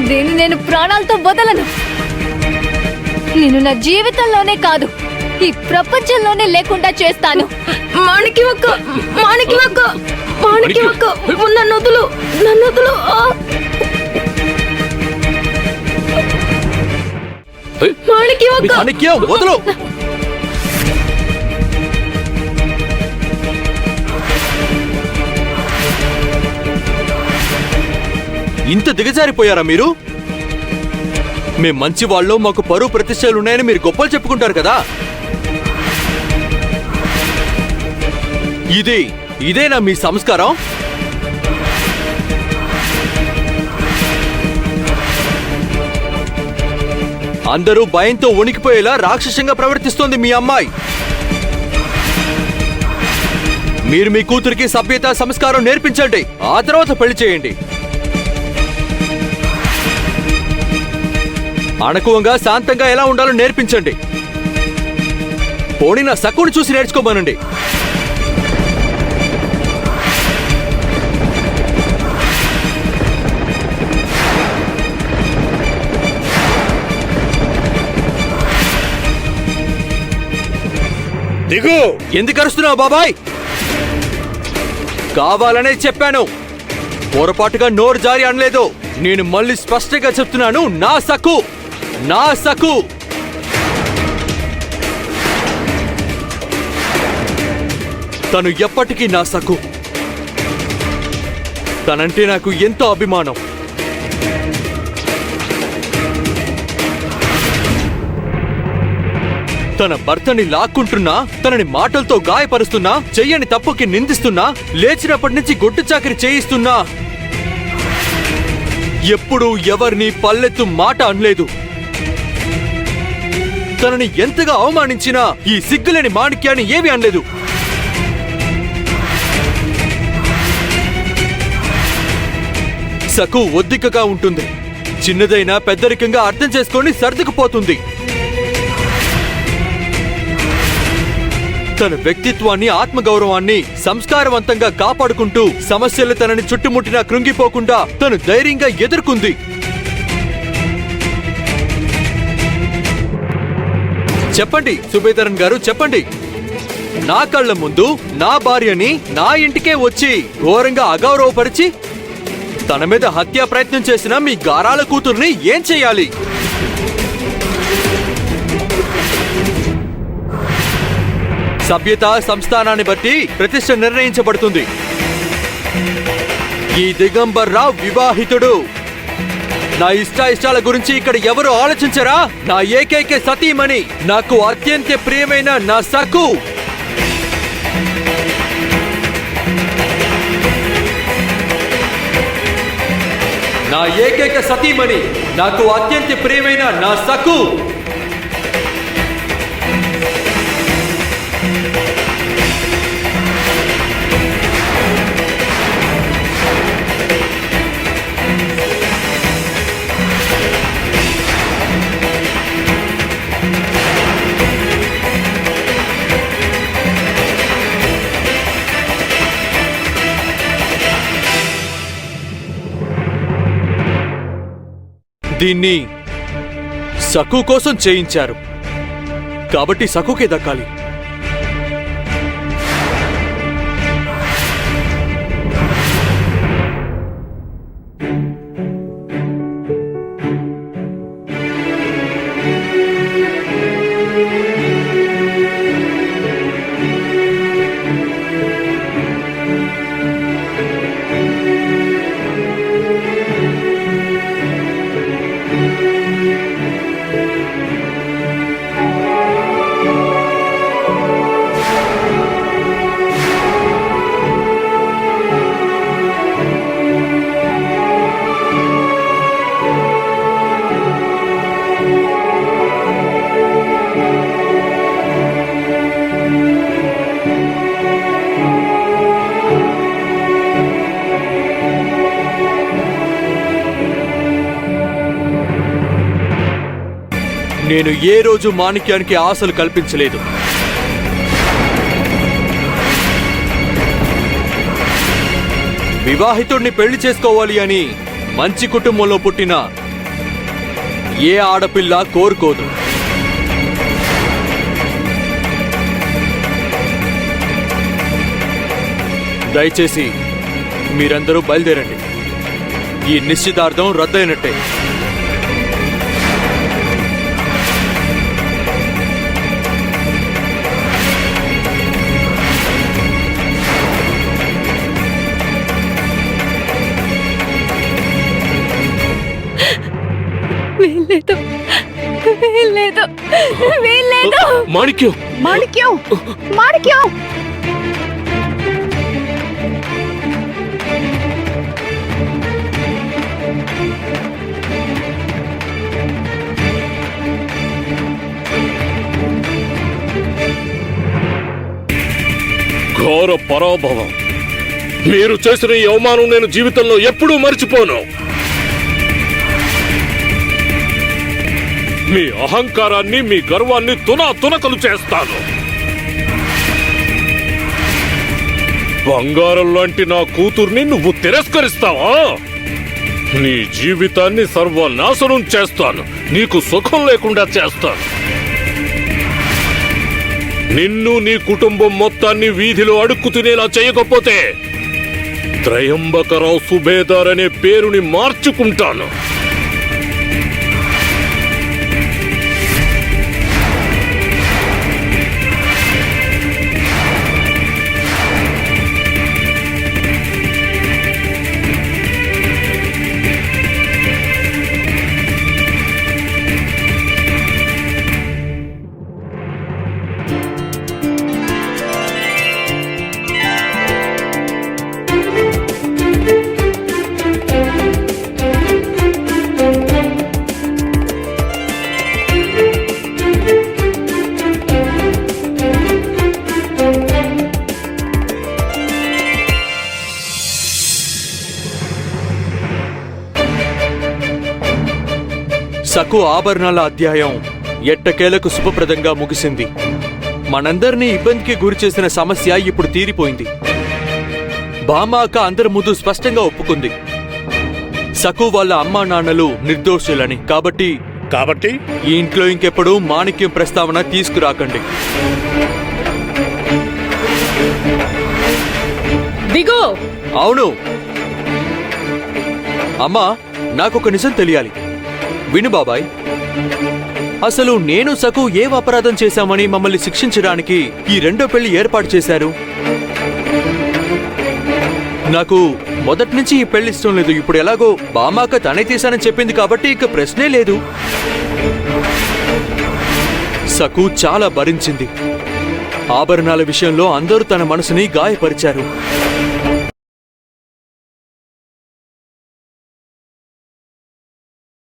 దీన్ని నేను ప్రాణాలతో వదలను. నేను నా జీవితంలోనే కాదు, ఈ ప్రపంచంలోనే లేకుండా చేస్తాను. మాణిక్యమక్క, మాణిక్యమక్క, మాణిక్యమక్క, నన్ను వదులు, నన్ను వదులు. మాణిక్యమక్క, మాణిక్యం వదులు. ఇంత దిగజారిపోయారా మీరు? మేం మంచి వాళ్ళు, మాకు పరువు ప్రతిష్టలు ఉన్నాయని మీరు గొప్పలు చెప్పుకుంటారు కదా. ఇదేనా మీ సంస్కారం? అందరూ భయంతో వణికిపోయేలా రాక్షసంగా ప్రవర్తిస్తోంది మీ అమ్మాయి. మీరు మీ కూతురికి సభ్యత సంస్కారం నేర్పించండి, ఆ తర్వాత పెళ్లి చేయండి. అణకువంగా శాంతంగా ఎలా ఉండాలో నేర్పించండి. పోనీ నా సక్కుని చూసి నేర్చుకోమనండి. దిగు. ఎందుకు అరుస్తున్నావు బాబాయ్? కావాలనే చెప్పాను, పొరపాటుగా నోరు జారి అనలేదు. నేను మళ్ళీ స్పష్టంగా చెప్తున్నాను, నా సక్కు, నా సక్కు. తను ఎప్పటికీ నా సక్కు. తనంటే నాకు ఎంతో అభిమానం. తన భర్తని లాక్కుంటున్నా, తనని మాటలతో గాయపరుస్తున్నా, చెయ్యని తప్పుకి నిందిస్తున్నా, లేచినప్పటి నుంచి గొడ్డు చాకరి చేయిస్తున్నా, ఎప్పుడూ ఎవరిని పల్లెత్తు మాట అనలేదు. తనని ఎంతగా అవమానించినా ఈ సిగ్గులేని మాణిక్యాన్ని ఏమీ అనలేదు. సకు ఒద్దికగా ఉంటుంది, చిన్నదైనా పెద్దరికంగా అర్థం చేసుకొని సర్దుకుపోతుంది. తన వ్యక్తిత్వాన్ని, ఆత్మగౌరవాన్ని సంస్కారవంతంగా కాపాడుకుంటూ సమస్యలు తనని చుట్టుముట్టినా కృంగిపోకుండా తను ధైర్యంగా ఎదుర్కొంది. చెప్పండి సుబేదరన్ గారు, చెప్పండి. నా కళ్ళ ముందు నా భార్యని నా ఇంటికే వచ్చి ఘోరంగా అగౌరవపరిచి తన మీద హత్యా ప్రయత్నం చేసిన మీ గారాల కూతుర్ని ఏం చెయ్యాలి? సభ్యత సంస్థానాన్ని బట్టి ప్రతిష్ట నిర్ణయించబడుతుంది. ఈ దిగంబర్ రావు వివాహితుడు. నా ఇష్టాల గురించి ఇక్కడ ఎవరు ఆలోచించరా? నా ఏకైక సతీమణి, నాకు అత్యంత ప్రియమైన నా సకు. నా ఏకైక సతీమణి, నాకు అత్యంత ప్రియమైన నా సకు. దీన్ని సకు కోసం చేయించారు కాబట్టి సకుకే దక్కాలి. నేను ఏ రోజు మాణిక్యానికి ఆశలు కల్పించలేదు. వివాహితుడిని పెళ్లి చేసుకోవాలి అని మంచి కుటుంబంలో పుట్టిన ఏ ఆడపిల్ల కోరుకోదు. దయచేసి మీరందరూ బయలుదేరండి. ఈ నిశ్చితార్థం రద్దయినట్టే. వీల్లేదు, వీల్లేదు, వీల్లేదు. మాణిక్యం, మాణిక్యం, మాణిక్యం. ఘోర పరాభవం. మీరు చేసిన ఈ అవమానం నేను జీవితంలో ఎప్పుడూ మర్చిపోను. మీ అహంకారాన్ని, మీ గర్వాన్ని తునకలు చేస్తాను. బంగారం లాంటి నా కూతుర్ని నువ్వు తిరస్కరిస్తావా? నీ జీవితాన్ని సర్వనాశనం చేస్తాను. నీకు సుఖం లేకుండా చేస్తాను. నిన్ను, నీ కుటుంబం మొత్తాన్ని వీధిలో అడుక్కు తినేలా చేయకపోతే త్రయంబకరావు సుబేదార్ అనే పేరుని మార్చుకుంటాను. సకు ఆభరణాల అధ్యాయం ఎట్టకేలకు శుభప్రదంగా ముగిసింది. మనందరినీ ఇబ్బందికి గురి చేసిన సమస్య ఇప్పుడు తీరిపోయింది. బామాక అందరి ముందు స్పష్టంగా ఒప్పుకుంది సకు వాళ్ళ అమ్మా నాన్నలు నిర్దోషులని. కాబట్టి ఈ ఇంట్లో ఇంకెప్పుడు మాణిక్యం ప్రస్తావన తీసుకురాకండి. దిగో. అవును అమ్మా, నాకొక నిజం తెలియాలి. విను బాబాయ్, అసలు నేను సకు ఏ అపరాధం చేశామని మమ్మల్ని శిక్షించడానికి ఈ రెండో పెళ్లి ఏర్పాటు చేశారు? నాకు మొదటి నుంచి ఈ పెళ్లి ఇష్టం లేదు. ఇప్పుడు ఎలాగో బామాక తనే తీశానని చెప్పింది కాబట్టి ఇక ప్రశ్నే లేదు. సకు చాలా భరించింది. ఆభరణాల విషయంలో అందరూ తన మనసుని గాయపరిచారు.